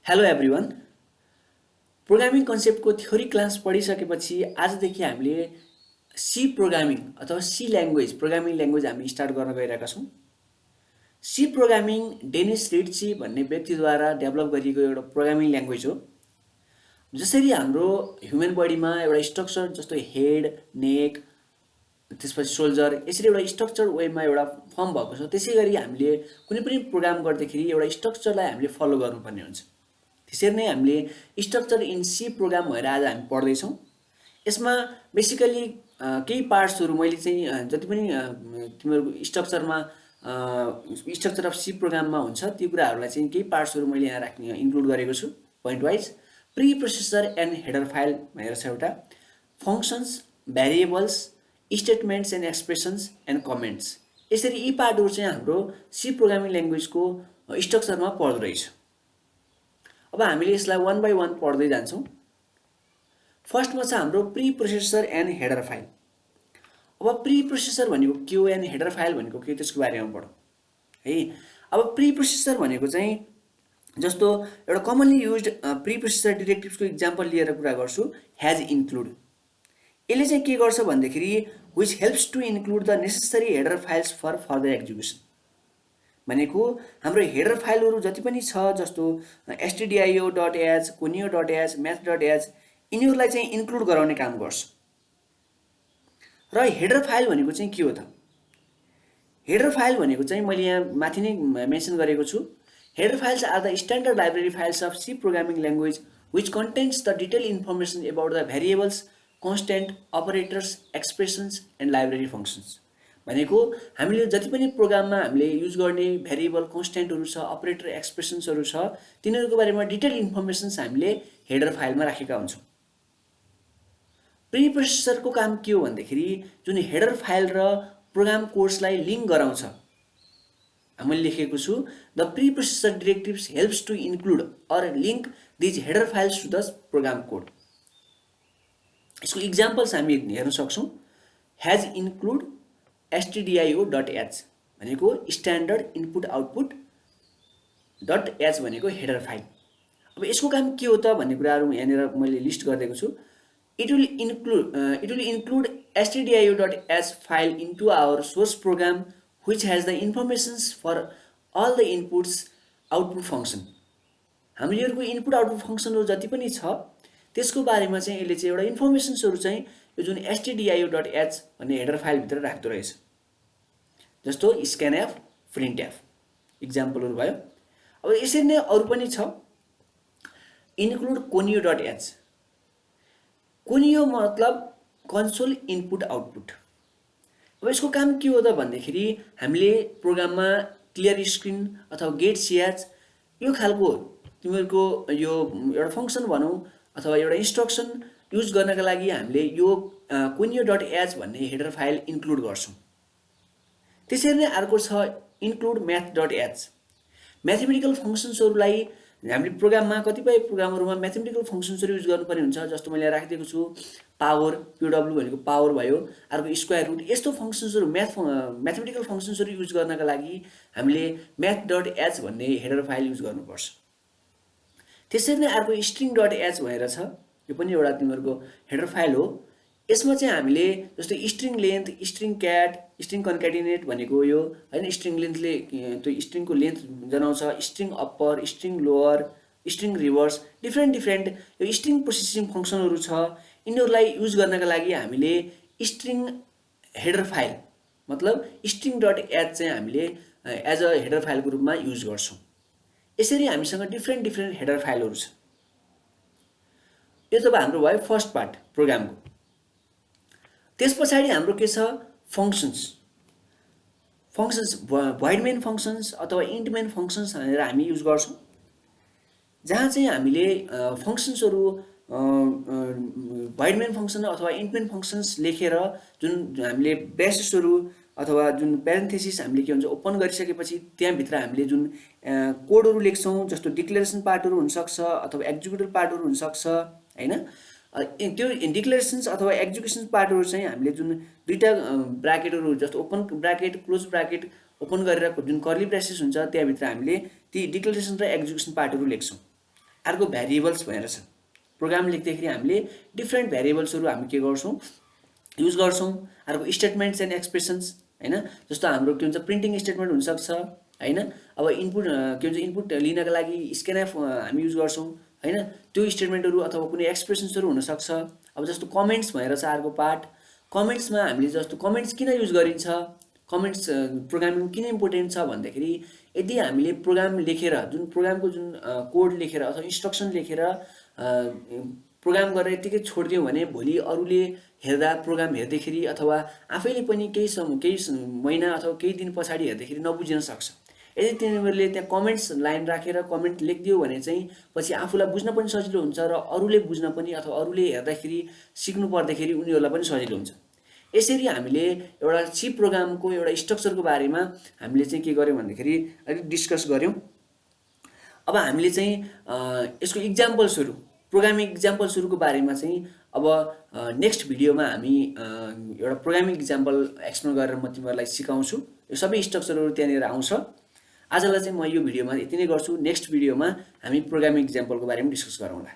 Hello everyone. Programming कन्सेप्टको theory class पढिसकेपछि आजदेखि हामीले सी प्रोग्रामिङ अथवा सी ल्याङ्ग्वेज प्रोग्रामिङ ल्याङ्ग्वेज हामी स्टार्ट गर्न गइरहेका छौँ। सी प्रोग्रामिङ डेनिस रिट्ची भन्ने व्यक्तिद्वारा डेभलप गरिएको एउटा प्रोग्रामिङ ल्याङ्ग्वेज हो। जसरी हाम्रो ह्युमन बडीमा एउटा स्ट्रक्चर जस्तो हेड, नेक, त्यसपछि सोल्जर यसरी एउटा स्ट्रक्चर वेमा एउटा फर्म भएको छ, त्यसै गरी हामीले कुनै पनि प्रोग्राम गर्दाखेरि एउटा स्ट्रक्चरलाई हामीले फलो गर्नुपर्ने हुन्छ। त्यसरी नै हामीले स्ट्रक्चर इन सी प्रोग्राम भएर आज हामी पढ्दैछौँ। यसमा बेसिकली केही पार्ट्सहरू मैले चाहिँ जति पनि तिमीहरूको स्ट्रक्चर अफ सी प्रोग्राममा हुन्छ ती कुराहरूलाई चाहिँ केही पार्ट्सहरू मैले यहाँ राख्ने इन्क्लुड गरेको छु point wise. Pre processor and header file भनेर छ एउटा, functions, variables, statements and expressions and comments. यसरी यी पार्टहरू चाहिँ हाम्रो सी प्रोग्रामिङ ल्याङ्ग्वेजको स्ट्रक्चरमा पर्दो रहेछ। अब हामीले यसलाई वान बाई वान पढ्दै जान्छौँ। फर्स्टमा छ हाम्रो pre processor and header file. अब प्री प्रोसेसर भनेको के हो एन्ड हेडर फाइल भनेको के, त्यसको बारेमा पढौँ है। अब प्री प्रोसेसर भनेको चाहिँ जस्तो एउटा कमनली युज्ड प्री प्रोसेसर डिरेक्टिभ्सको इक्जाम्पल लिएर कुरा गर्छु, ह्याज इन्क्लुड। यसले चाहिँ के गर्छ भन्दाखेरि which helps to include the necessary header files for further execution. भनेको हाम्रो हेडर फाइलहरू जति पनि छ जस्तो stdio.h, conio.h, math.h यिनीहरूलाई चाहिँ इन्क्लुड गराउने काम गर्छ। र हेडर फाइल भनेको चाहिँ के हो त? हेडर फाइल भनेको चाहिँ मैले यहाँ माथि नै मेन्सन गरेको छु, header files are the standard library files of C programming language which contents the detail information about the variables, constant, operators, expressions and library functions. भनेको हामीले जति पनि प्रोग्राममा हामीले युज गर्ने भेरिएबल, कन्स्ट्यान्टहरू छ, अपरेटर, एक्सप्रेसन्सहरू छ, तिनीहरूको बारेमा डिटेल इन्फर्मेसन्स हामीले हेडर फाइलमा राखेका हुन्छौँ। प्री प्रोसेसरको काम के हो भन्दाखेरि जुन हेडर फाइल र प्रोग्राम कोड्सलाई लिङ्क गराउँछ। मैले लेखेको छु the pre processor directives helps to include or link these header files to the program code. यसको इक्जाम्पल्स हामी हेर्न सक्छौँ। ह्याज इन्क्लुड stdio.h भनेको स्ट्यान्डर्ड इनपुट आउटपुट .h भनेको हेडर फाइल। अब यसको काम के हो त भन्ने कुराहरू यहाँनिर मैले लिस्ट गरिदिएको छु। It will include stdio.h file into our source program which has the informations for all the inputs output function। हामीहरूको इनपुट आउटपुट फङ्सनहरू जति पनि छ त्यसको बारेमा चाहिँ यसले चाहिँ एउटा इन्फर्मेसन्सहरू चाहिँ यो जुन stdio.h भन्ने हेडर फाइलभित्र राख्दो रहेछ। जस्तो स्क्यानएफ, प्रिन्टएफ इक्जाम्पलहरू भयो। अब यसरी नै अरू पनि छ, इन्क्लुड conio.h। conio मतलब कन्सोल इनपुट आउटपुट। अब यसको काम के हो त भन्दाखेरि हामीले प्रोग्राममा क्लियर स्क्रिन अथवा गेट सिएच यो खालको तिमीहरूको यो एउटा फङ्सन भनौँ अथवा एउटा इन्स्ट्रक्सन युज गर्नका लागि हामीले यो conio.h भन्ने हेडर फाइल इन्क्लुड गर्छौँ। त्यसरी नै अर्को छ इन्क्लुड math.h। म्याथमेटिकल फङ्सन्सहरूलाई हामीले प्रोग्राममा कतिपय प्रोग्रामहरूमा म्याथमेटिकल फङ्सन्सहरू युज गर्नुपर्ने हुन्छ। जस्तो मैले राखिदिएको छु पावर, PW भनेको पावर भयो, अर्को स्क्वायर रुट, यस्तो फङ्सन्सहरू म्याथमेटिकल फङ्सन्सहरू युज गर्नका लागि हामीले math.h भन्ने हेडर फाइल युज गर्नुपर्छ। त्यसरी नै अर्को string.h भनेर छ, यो पनि एउटा तिमीहरूको हेडर फाइल हो। यसमा चाहिँ हामीले जस्तो string length, string cat, string concatenate भनेको यो हैन, स्ट्रिङ लेन्थले त्यो स्ट्रिङको लेन्थ जनाउँछ, string upper, string lower, string reverse, different यो स्ट्रिङ प्रोसेसिङ फङ्सनहरू छ। यिनीहरूलाई युज गर्नका लागि हामीले स्ट्रिङ हेडर फाइल मतलब string.h चाहिँ हामीले एज अ हेडर फाइलको रूपमा युज गर्छौँ। यसरी हामीसँग डिफ्रेन्ट हेडर फाइलहरू छ। यो त हाम्रो भयो फर्स्ट पार्ट प्रोग्रामको। त्यस पछाडि हाम्रो के छ, फङ्सन्स भोइड मेन फङ्सन्स अथवा इन्ट मेन फङ्सन्स भनेर हामी युज गर्छौँ, जहाँ चाहिँ हामीले फङ्सन्सहरू भोइड मेन फङ्सन अथवा इन्ट मेन फङ्सन्स लेखेर जुन हामीले ब्रेसेसहरू अथवा जुन प्यारेन्थेसिस हामीले के भन्छ ओपन गरिसकेपछि त्यहाँभित्र हामीले जुन कोडहरू लेख्छौँ, जस्तो डिक्लेरेसन पार्टहरू हुनसक्छ अथवा एक्जिक्युटिभ पार्टहरू हुनसक्छ हैन। त्यो डिक्लेरेसन्स अथवा एक्जिक्युसन पार्टहरू चाहिँ हामीले जुन दुईटा ब्राकेटहरू जस्तो open bracket, close bracket open गरेर जुन कर्ली ब्रेसेस हुन्छ त्यहाँभित्र हामीले ती डिक्लेरेसन र एक्जिक्युसन पार्टहरू लेख्छौँ। अर्को भ्यारिएबल्स भनेर छ। प्रोग्राम लेख्दाखेरि हामीले डिफ्रेन्ट भ्यारिएबल्सहरू हामी के गर्छौँ युज गर्छौँ। अर्को स्टेटमेन्ट्स एन्ड एक्सप्रेसन्स हैन, जस्तो हाम्रो के हुन्छ प्रिन्टिङ स्टेटमेन्ट हुनसक्छ हैन। अब इनपुट के भन्छ इनपुट लिनका लागि स्क्यानएफ हामी युज गर्छौँ हैन, त्यो स्टेटमेन्टहरू अथवा कुनै एक्सप्रेसन्सहरू हुनसक्छ। अब जस्तो कमेन्ट्स भनेर छ अर्को पार्ट। कमेन्ट्समा हामीले जस्तो कमेन्ट्स किन युज गरिन्छ, कमेन्ट्स प्रोग्रामिङ किन इम्पोर्टेन्ट छ भन्दाखेरि यदि हामीले प्रोग्राम लेखेर जुन प्रोग्रामको जुन कोड लेखेर अथवा इन्स्ट्रक्सन लेखेर प्रोग्राम गरेर यतिकै छोडिदियौँ भने भोलि अरूले हेर्दा प्रोग्राम हेर्दाखेरि अथवा आफैले पनि केही महिना अथवा केही दिन पछाडि हेर्दाखेरि नबुझिन सक्छ। यदि तिमीहरूले त्यहाँ कमेन्ट्स लाइन राखेर कमेन्ट लेखिदियो भने चाहिँ पछि आफूलाई बुझ्न पनि सजिलो हुन्छ र अरूले बुझ्न पनि अथवा अरूले हेर्दाखेरि सिक्नु पर्दाखेरि उनीहरूलाई पनि सजिलो हुन्छ। यसरी हामीले एउटा सी प्रोग्रामको एउटा स्ट्रक्चरको बारेमा हामीले चाहिँ के गर्यौँ भन्दाखेरि अलिक डिस्कस गर्यौँ। अब हामीले चाहिँ यसको इक्जाम्पल्सहरू प्रोग्रामिङ इक्जाम्पल्सहरूको बारेमा चाहिँ अब नेक्स्ट भिडियोमा हामी एउटा प्रोग्रामिङ इक्जाम्पल एक्सप्लेन गरेर म तिमीहरूलाई सिकाउँछु। यो सबै स्ट्रक्चरहरू त्यहाँनिर आउँछ। आजलाई चाहिँ म यो भिडियोमा यति नै गर्छु। नेक्स्ट भिडियोमा हामी प्रोग्रामिङ इक्जाम्पलको बारेमा डिस्कस गरौँला।